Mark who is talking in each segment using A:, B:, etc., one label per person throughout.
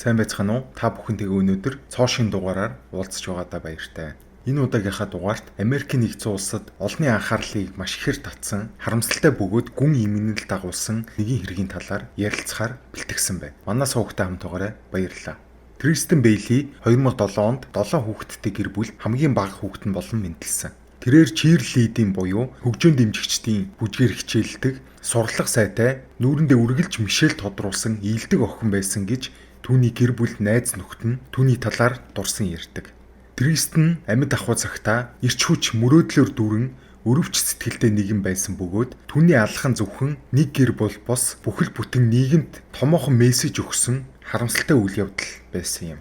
A: Сайн байцгаана уу? Та бүхэнтэйгээ өнөөдөр цоошин дугаараар уулзч байгаадаа баяртай. Энэ удаагийнхаа дугаарт Америкийн нэгдсэн улсад олонний анхаарлыг маш ихээр татсан, харамсалтай бөгөөд гүн эмгэнэл дагуулсан нэгэн хэргийн талаар ярилцахаар бэлтгэсэн байна. Манай суугтай хамтаагаарай баярлалаа. Кристен Бэйли 2007 онд 7 хүүхэдтэй гэр бүл хамгийн бага хүүхэд нь болон мэндэлсэн. Тэрээр чирлидийн буюу хөгжөөн дэмжигчдийн бүжгээр хичээлдэг, сурлага сайтай, нүүрэндээ үргэлж мишэл тодруулсан ийдэг охин байсан гэж түүний гэр бүл найз нөхд нь түүний талаар дурсан ярьдаг. Кристен амьд ахуй цагтаа эрч хүч мөрөөдлөөр дүүрэн өрөвч сэтгэлтэй нэгэн байсан бөгөөд түүний алхан зөвхөн нэг гэр бүл бос бүхэл бүтэн нийгэмд томоохон мессеж өгсөн харамсалтай үйл явдал байсан юм.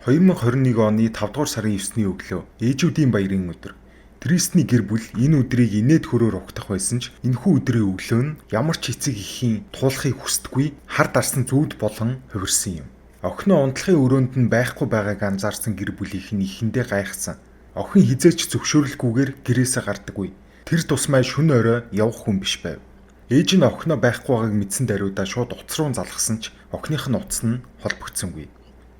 A: 2021 оны 5 дугаар сарын 9-ний өглөө ээжүүдийн баярын өдөр. Кристний гэр бүл энэ өдрийг инээд хөрөөр угтах байсан ч энэхүү өдрийн өглөө нь ямар ч эцэг эхийн туулахыг хүсдэггүй хар дарсан зүуд болон хувирсан юм. Охиноо унтлахын өрөөнд нь байхгүй байгааг анзаарсан гэр бүлийнх нь ихэндээ гайхсан. Охин хизээч зөвшөөрлгүйгээр гэрээсээ гардаггүй. Тэр тусмай шөнө орой явах хүн биш байв. Ээж нь охиноо байхгүй байгааг мэдсэн даруйдаа шууд утас руу залгасан ч охиных нь утас нь холбогдсонгүй.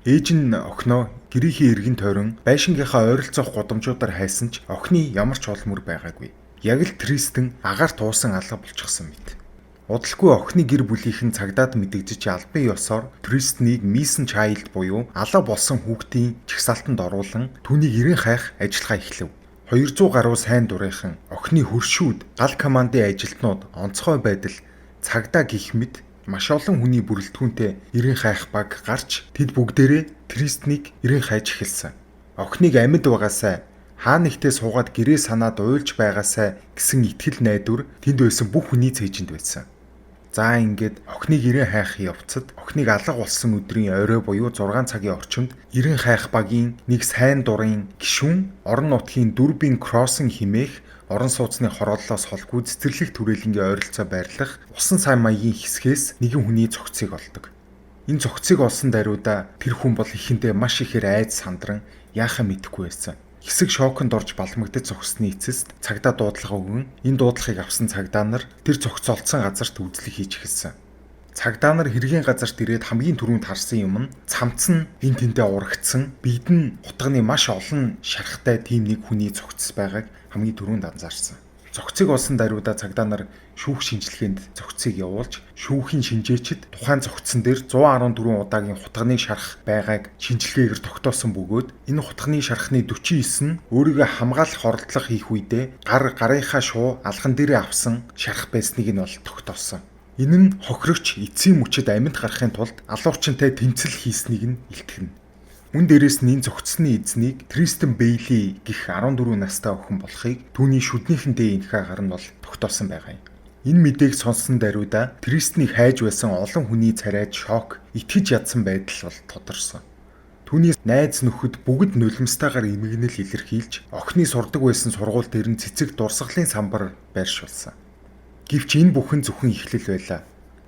A: Ээж нь охиноо гэрийнхээ эргэн тойрон байшингийнхаа ойролцоох гудамжуудаар хайсан ч охины ямар ч хол мөр байгаагүй. Яг л Кристен агаарт уусан алга болчихсон мэт. Удалгүй охины гэр бүлийнхэн цагдаад мэдэгдэж албан ёсоор Кристнийг Мисэн Чайлд буюу алга болсон хүүхдийн чагсаалтанд оруулан түүнийг эрен хайх ажиллагаа эхлэв. 200 гаруй сайн дурынхан охины хөршүүд гал командын ажилтнууд онцгой байдал цагдаа гих мэт маш олон хүний бүрэлдэхүүнтэй эрен хайх баг гарч тэд бүгдээрээ Кристнийг эрен хайж эхэлсэн. Охиныг амьд байгаасай хаа нэгтээ суугаад гэрээ санаад уйлж байгаасай гэсэн итгэл найдвар тэнд байсан бүх хүний цээжинд байсан. За ингээд охиныг эрен хайх явцад охиныг алга болсон өдрийн орой буюу 6 цагийн орчимд эрен хайх багийн нэг сайн дурын гишүүн орон нутгийн Дурбин Кроссинг хэмээх орон сууцны хорооллоос холгүй цэцэрлэг түрээлэнгийн ойролцоо байрлах усан сайн маягийн хэсгээс нэгэн хүний цогцыг олдог. Энэ цогцыг олсон даруйдаа тэр хүн бол ихэндээ маш ихээр айц сандран яахаа мэдэхгүй байсан. Хэсэг шоконд орж балмагдаж зогссны эцэст цагдаа дуудлага өгөн энэ дуудлагыг авсан цагдаа нар тэр цогц олдсон газарт үзлэг хийж эхэлсэн. Цагдаа нар хэргийн газарт ирээд хамгийн түрүүнд харсан юм нь цамц нь эн тэнтэй урагдсан бидэн утганы маш олон шархтай тийм нэг хүний цогц байгааг хамгийн түрүүнд анзаарсан. Цогцыг олсон даруйдаа цагдаа нар шүүх шинжилгээнд цогцыг явуулж шүүхийн шинжээчид тухайн цогцсон дээр 114 удаагийн хутганы шарх байгааг шинжилгээгээр тогтоосон бөгөөд энэ хутганы шархны 49 нь өөрийгөө хамгаалах оролдлого хийх үедээ гарынхаа шуу алхан дээрээ авсан шарх байсныг нь бол тогтоосон. Энэ нь хохирогч эцсийн мөчөд амьд гарахын тулд алуурчинтай тэмцэл хийснийг нь илтгэнэ. Мөн дээрээс нь энэ зохицсны эзнийг Кристен Бэйли гэх 14 настай охин болохыг түүний шүднийхэндээ энх агаар нь бол тогтоосон байгаа юм. Энэ мэдээг сонссон даруйдаа Кристнийг хайж байсан олон хүний царайд шок, итгэж ядсан байдал бол тодорсон. Түүний найз нөхөд бүгд нулимстаагаар эмгэнэл илэрхийлж охины сурдаг байсан сургууль дээр нь цэцэг дурсгалын самбар байршуулсан. Гэвч энэ бүхэн зөвхөн эхлэл байлаа.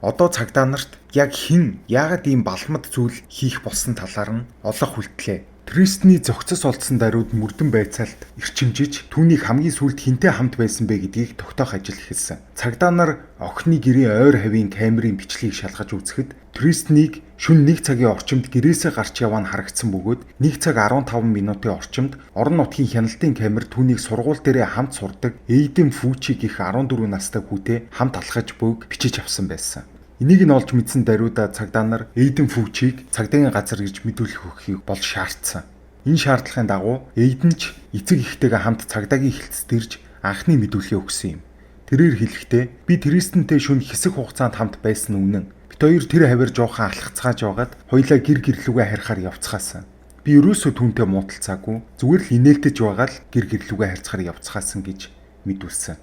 A: Одоо цагдаа нарт яг хэн яагаад ийм балмад зүйл хийх болсон талаар нь олох хүлдлээ. Кристний зохицос олдсон даруйд мөрдөн байцаалт эрчимжиж түүнийг хамгийн сүүлд хинтээ хамт байсан бэ гэдгийг тогтоох ажил эхэлсэн. Цагдаа нар охины гэрийн ойр хавийн камерын бичлэгийг шалгаж үзэхэд Кристнийг шөнө 1 цагийн орчимд гэрээсээ гарч яваа нь харагдсан бөгөөд 1 цаг 15 минутын орчимд орон нутгийн хяналтын камер түүнийг сургууль дээрээ хамт сурдаг Эйден Фүчи гэх 14 настай хүүтэй хамт алхаж бөөг бичиж авсан байсан. Энийг нь олж мэдсэн даруйдаа цагдаа нар Эйден Фүчийг цагдаагийн газар ирж мэдүүлэх өгөхийг бол шаардсан. Энэ шаардлагын дагуу Эйден ч эцэг эхтэйгээ хамт цагдаагийн хэлцэд ирж анхны мэдүүлгээ өгсөн юм. Тэрээр хэлэхдээ би Кристентэй шөнө хэсэг хугацаанд хамт байсан үнэн. Бид хоёр тэр хавар жоохон алхацгааж байгаад хоёлаа гэр гэрлүүгээ харихаар явцгаасан. Би ерөөсөө түүнтэй муудалцаагүй зүгээр л инээлтэж байгаа л гэр гэрлүүгээ харьцахаар явцгаасан гэж мэдүүлсэн.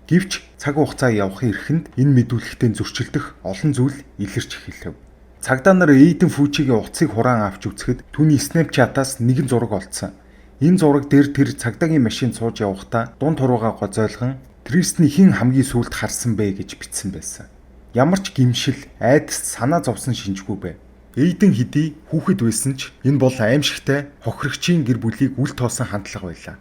A: Гэвч цаг хугацаа явахын эрхэнд энэ мэдүүлэгтээ зөрчилдөх олон зүйл илэрч эхэлв. Цагдаа нар Эйден Фүчигийн утсыг хураан авч үзэхэд түүний Snapchat-аас нэгэн зураг олдсон. Энэ зураг дээр тэр цагдаагийн машинд сууж явахдаа дунд хуруугаа гозойлгон Кристний хэн хамгийн сүүлд харсан бэ гэж бичсэн байсан. Ямар ч гимшил, айдас санаа зовсон шинжгүй байв. Эйден хэдий хүүхэд байсан ч энэ бол аимшигтай хохирогчийн гэр бүлийг үл тоосон хандлага байлаа.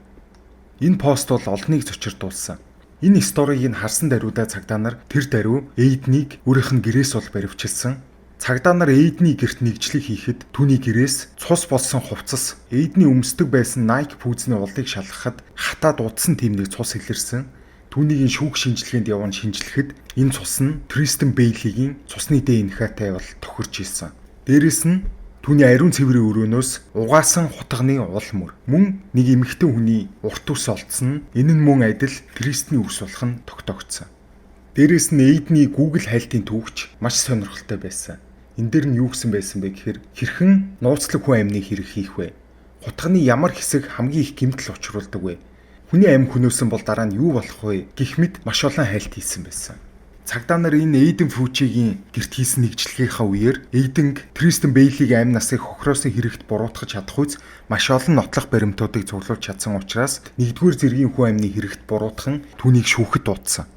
A: Энэ пост бол олныг зочирдуулсан. Энэ сторийг нь харсан даруйдаа цагдаа нар тэр даруй Эйднийг өөрийнх нь гэрээс бол баривчилсан. Цагдаа нар Эйдний гэрт нэгжлэг хийхэд түүний гэрээс цус болсон хувцас Эйдний өмсдөг байсан Nike пүүзний улыг шалгахад хатаад удсан тэмдэг цус илэрсэн. Түүнийг шүүх шинжилгээнд яван шинжлэхэд энэ цус нь Тристен Бейлигийн цусны ДНХ-тай бол тохирч ирсэн. Дээрэс нь түүний ариун цэврийн өрөөнөөс угаасан хутганы уул мөр. Мөн нэг эмэгтэй хүний урт ус олдсон нь энэ нь мөн адил Тристний ус болох нь тогтоогдсон. Дээрэс нь Эйдний Google хайлтын түүхч маш сонирхолтой байсан. Энэ дээр нь юу гэсэн байсан бэ гэхээр хэрхэн нууцлаг хүн амьныг хэрэг хийх вэ? Хутганы ямар хэсэг хамгийн их гэмтэл учруулдаг вэ? Хүний амь хөнөөсөн бол дараа нь юу болох вэ? Гэх мэт маш олон хайлт хийсэн байсан. Цагдаа нар энэ Эйден Фучигийн гэрт хийсэн нэгжлэгийнхаа үеэр Эйден Тристен Бейлигийн амь насыг хохироосон хэрэгт буруутгах чадах үз маш олон нотлох баримтуудыг цуглуулж чадсан учраас 1-р зэргийн хүн амны хэрэгт буруутган түүнийг шүүхэд дуудсан.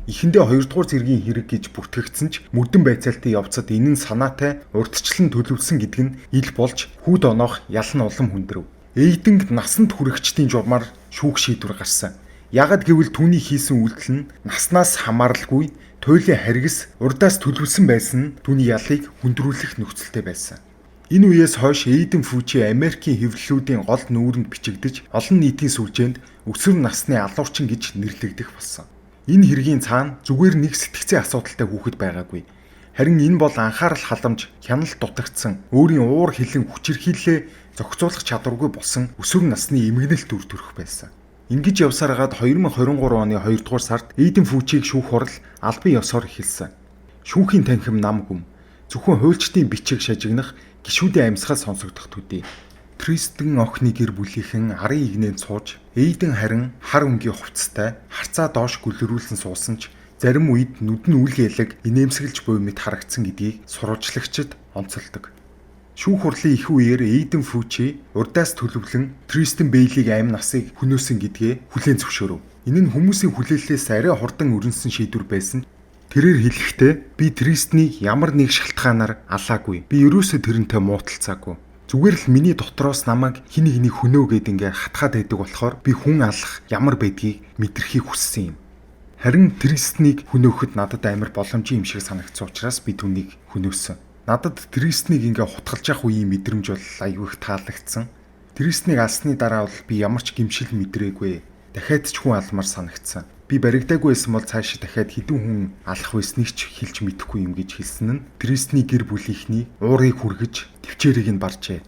A: Эхэндээ 2-р зэргийн хэрэг гэж бүртгэгдсэн ч мөрдөн байцаалтын явцад энэ нь санаатай урдчлан төлөвлөсөн гэдэг нь ил болж хүүд оноох ял нь улам хүндрэв. Эйдэнг насанд хүрэгчдийн журмаар шүүх шийдвэр гарсан. Ягд гэвэл түүний хийсэн үйлдэл нь наснаас хамааралгүй туйлын харгас урдаас төлөвлөсөн байсан нь түүний ялыг хүндрүүлэх нөхцөлтэй байсан. Энэ үеэс хойш Эйден Фучи Америкийн хэвлэлүүдийн гол нүүрэнд бичигдэж олон нийтийн сүлжээнд өсвөр насны алуурчин гэж нэрлэгдэх болсон. Энэ хэргийн цаана зүгээр нэг сэтгцийн асуудалтай хүүхэд байгаагүй. Харин энэ бол анхаарал халамж, хяналт дутагдсан, өөрийн уур хилэн хүчирхийллээ зохицуулах чадваргүй болсон өсвөр насны эмгэнэлт үр төрөх байсан. Ингэж явсараад 2023 оны 2-р сард Эйден Фучиг шүүх хурал албан ёсоор эхэлсэн. Шүүхийн танхим нам хүм зөвхөн хуульчдын бичиг шажигнах гишүүдийн амьсгал сонсогдох төдий. Тристен охины гэр бүлийнхэн арын игнэнд сууж, Эйден харин хар өнгийн хувцастай харцаа доош гөлрүүлсэн суусан ч зарим үед нүд нь үл ялэг инээмсэглэж буй мэт харагдсан гэдгийг сурвалжлагчид онцолдог. Шүүх хурлын их үеэр Эйден Фучи урдаас төлөвлөн Тристен Бейлигийн амь насыг хөнөөсөн гэдгээ хүлээн зөвшөөрөв. Энэ нь хүмүүсийн хүлээлтээс арай хурдан өрнөсөн шийдвэр байсан. Тэрээр хэлэхдээ би Тристнийг ямар нэг шалтгаанаар алаагүй. Би ерөөсөө тэрнтэй мууталцаагүй. Зүгээр л миний дотроос намайг хин нэг хөнөөгээд ингээ хатгаад байдаг болохоор би хүн алах ямар байдгийг мэдрэхийг хүссэн юм. Харин Тристнийг хөнөөхөд надад амар боломжийн юм шиг санагдсан учраас би түүнийг хөнөөсөн. Надад Тристнийг ингээ хутгалж явах үеийн мэдрэмж бол аюу их таалагдсан. Тристнийг алсны дараа бол би ямар ч гэмшил мэдрээгүй. Дахиад ч хүн алмаар санагдсан. Би баригдаагүй байсан бол цаашаа дахиад хэдэн хүн алах байсныг ч хэлж мэдэхгүй юм гэж хэлсэн нь Тристний гэр бүлийнхний уурыг хүргэж төвчээрийг нь баржээ.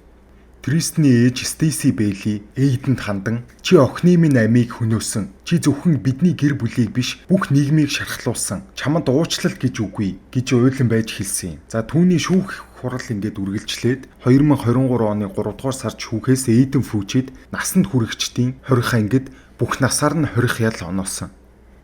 A: Тристний ээж Стейси Бейли Эйдэнд хандан "Чи охины минь амийг хөнөөсөн. Чи зөвхөн бидний гэр бүлийг биш бүх нийгмийг шархлуулсан. Чамд уучлалт гэж үгүй" гэж уйлан байж хэлсэн юм. За түүний шүүх хурал ингээд үргэлжлээд 2023 оны 3 дугаар сард шүүхээс Эйден Фучид насанд хүрэгчдийн хорих ангид бүх насаар нь хорих ял оноосон.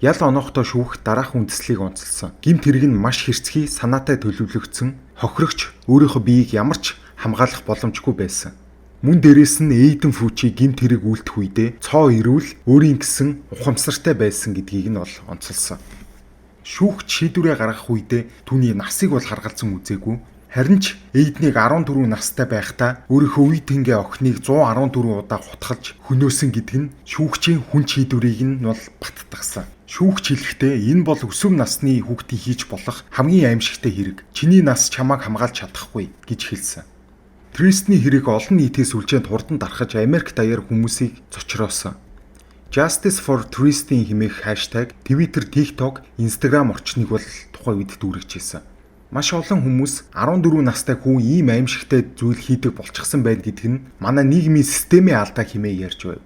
A: Ял онохдоо шүүх дараах үндслийг онцолсон. Гэмт хэрэг нь маш хэрцгий санаатай төлөвлөгдсөн. Хохирогч өөрийнхөө биеийг ямар ч хамгаалах боломжгүй байсан. Мөн дээрээс нь Эйден Фучи гэмт хэрэг үйлдэх үедээ цоо ирүүл өөрийн гэсэн ухамсартай байсан гэдгийг нь бол онцолсон. Шүүгч шийдвэрээ гаргах үедээ түүний насыг бол харгалзан үзээгүй. Харин ч Эйднийг 14 настай байхдаа өөрийнхөө үе тэнгээ охиныг 114 удаа хутгалж хөнөөсөн гэдэг нь шүүгчийн хүн шийдвэрийг нь бол баттгсан. Шүүгч хэлэхдээ энэ бол өсвөр насны хүүхдийн хийж болох хамгийн аимшигтай хэрэг. Чиний нас чамайг хамгаалж чадахгүй гэж хэлсэн. Тристний хэрэг олон нийтийн сүлжээнд хурдан дарахж Америк даяар хүмүүсийг цочроосон. Justice for Tristan хэмээх хаштаг Twitter, TikTok, Instagram орчныг бол тухайн үед дүүргэж ирсэн. Маш олон хүмүүс 14 настай хүн ийм аимшигтай зүйл хийдэг болчихсон байд гэдэг нь манай нийгмийн системийн алдаа хэмээн ярьж байв.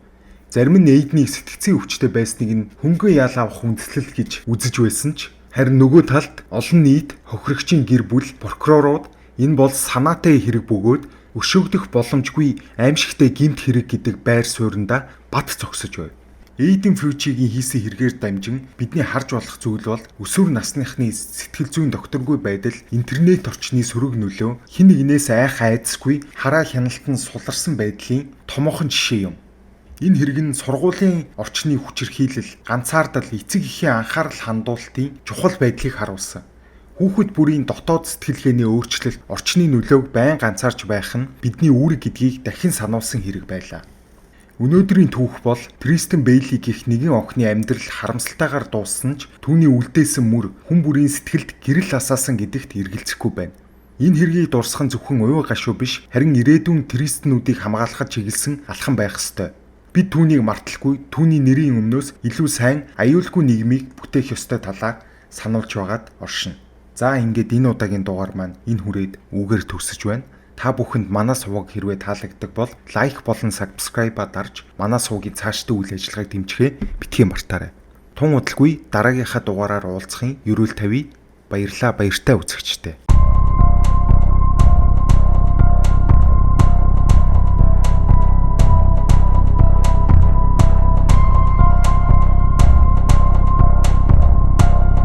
A: Зарим нь Эйднийг сэтгцийн өвчтөй байсныг нь хөнгөн ял авах хүндэслэл гэж үзэж байсан ч харин нөгөө талд олон нийт, хохирогчийн гэр бүл, прокурорууд энэ бол санаатай хэрэг бөгөөд өшөөгдөх боломжгүй аимшигтай гэмт хэрэг гэдэг байр суурьнда бат зогсож байв. Эйден Фучигийн хийсэн хэрэгээр дамжин бидний харж болох зүйл бол өсвөр насныхны сэтгэл зүйн докторгүй байдал, интернет орчны сөрөг нөлөө, хэн нэгнээс айх айдасгүй хараа хяналтан суларсан байдлын томоохон жишээ юм. Энэ хэрэг нь сургуулийн орчны хүчирхийлэл, ганцаардал, эцэг эхийн анхаарал хандуулалтын чухал байдлыг харуулсан. Хүүхэд бүрийн дотоод сэтгэлгээний өөрчлөлт, орчны нөлөөг байн ганцаарч байх нь бидний үүрэг гэдгийг дахин сануулсан хэрэг байлаа. Өнөөдрийн түүх бол Тристен Бейли гэх нэгэн охины амьдрал харамсалтайгаар дууссан ч түүний үлдээсэн мөр хүн бүрийн сэтгэлд гэрэл асаасан гэдэгт эргэлзэхгүй байна. Энэ хэргийг дурсах нь зөвхөн уян гашуу биш, харин ирээдүйн Кристнүүдийг хамгаалахад чиглэсэн алхам байх ёстой. Бид түүнийг марталгүй, түүний нэрийн өмнөөс илүү сайн, аюулгүй нийгмийг бүтээх ёстой талаар сануулж байгаад оршино. За ингээд энэ удаагийн дугаар маань энэ хүрээд үгээр төгсөж байна. Та бүхэнд манай суваг хэрвээ таалагддаг бол лайк болон subscribe-а дарж манай сувгийн цаашдын үйл ажиллагааг дэмжихээ битгий мартаарай. Тун удалгүй дараагийнхаа дугаараар уулзахын ерөөл тавья. Баярлалаа баяртай үзэгчдээ.